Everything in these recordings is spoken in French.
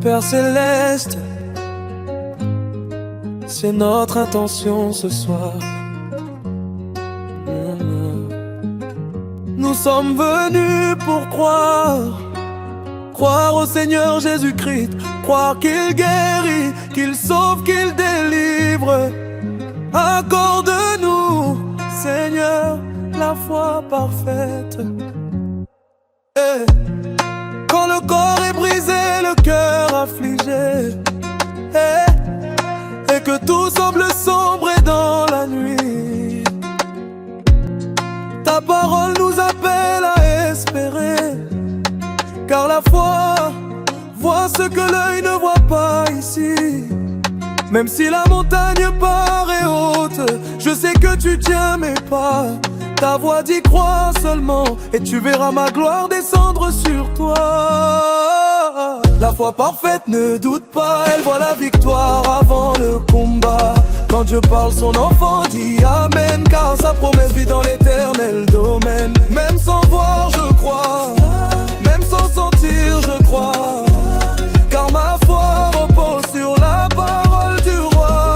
Père Céleste, c'est notre intention ce soir. Nous sommes venus pour croire au Seigneur Jésus-Christ, croire qu'il guérit, qu'il sauve, qu'il délivre. Accorde-nous, Seigneur, la foi parfaite. Quand le corps est brisé, le cœur affligé, et que tout semble sombre et dans la nuit, ta parole nous appelle à espérer, car la foi voit ce que l'œil ne voit pas ici. Même si la montagne paraît haute, je sais que tu tiens mes pas. Ta voix dit crois seulement, et tu verras ma gloire descendre sur toi. La foi parfaite ne doute pas, elle voit la victoire avant le combat. Quand Dieu parle, son enfant dit Amen, car sa promesse vit dans l'éternel domaine. Même sans voir, je crois, même sans sentir, je crois, car ma foi repose sur la parole du roi.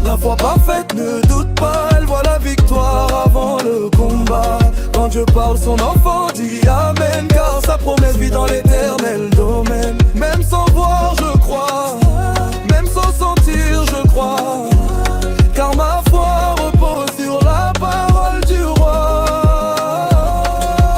La foi parfaite ne doute pas, elle voit la victoire avant le combat. Quand Dieu parle, son enfant dit Amen, car sa promesse vit dans l'éternel domaine. Même sans voir, je crois, même sans sentir, je crois, car ma foi repose sur la parole du roi.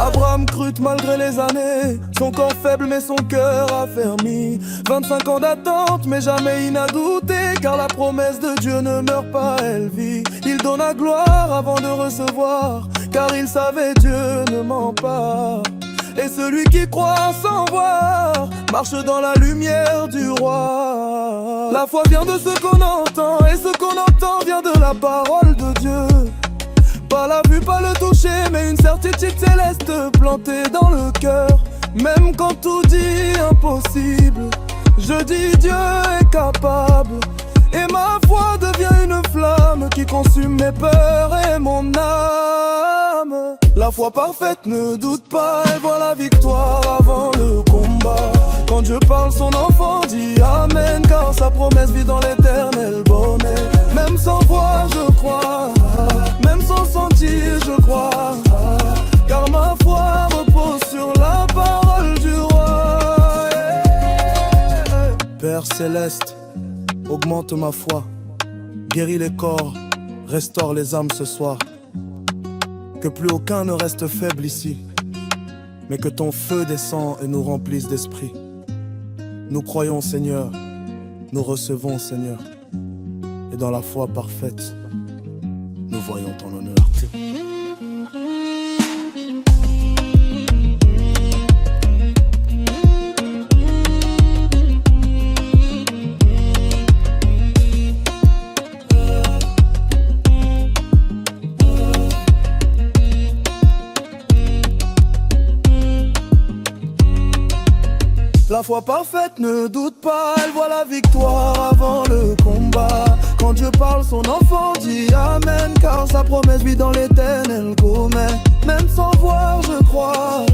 Abraham crut malgré les années, son corps faible mais son cœur affermi. 25 ans d'attente mais jamais il n'a douté, car la promesse de Dieu ne meurt pas, elle vit. Il donna gloire avant de recevoir, car il savait Dieu ne ment pas. Et celui qui croit sans voir marche dans la lumière du roi. La foi vient de ce qu'on entend, et ce qu'on entend vient de la parole de Dieu. Pas la vue, pas le toucher, mais une certitude céleste plantée dans le cœur. Même quand tout dit impossible, je dis Dieu est capable. Et ma foi devient une flamme qui consume mes peurs et mon âme. La foi parfaite ne doute pas, elle voit la victoire avant le combat. Quand Dieu parle, son enfant dit Amen, car sa promesse vit dans l'éternel bonheur. Même sans voir, je crois, même sans sentir, je crois, car ma foi repose sur la parole du roi. Père Céleste, augmente ma foi, guéris les corps, restaure les âmes ce soir. Que plus aucun ne reste faible ici, mais que ton feu descend et nous remplisse d'esprit. Nous croyons, Seigneur, nous recevons, Seigneur, et dans la foi parfaite, nous voyons ton honneur. La foi parfaite ne doute pas, elle voit la victoire avant le combat. Quand Dieu parle, son enfant dit Amen, car sa promesse vit dans l'éternel commun. Même sans voir, je crois,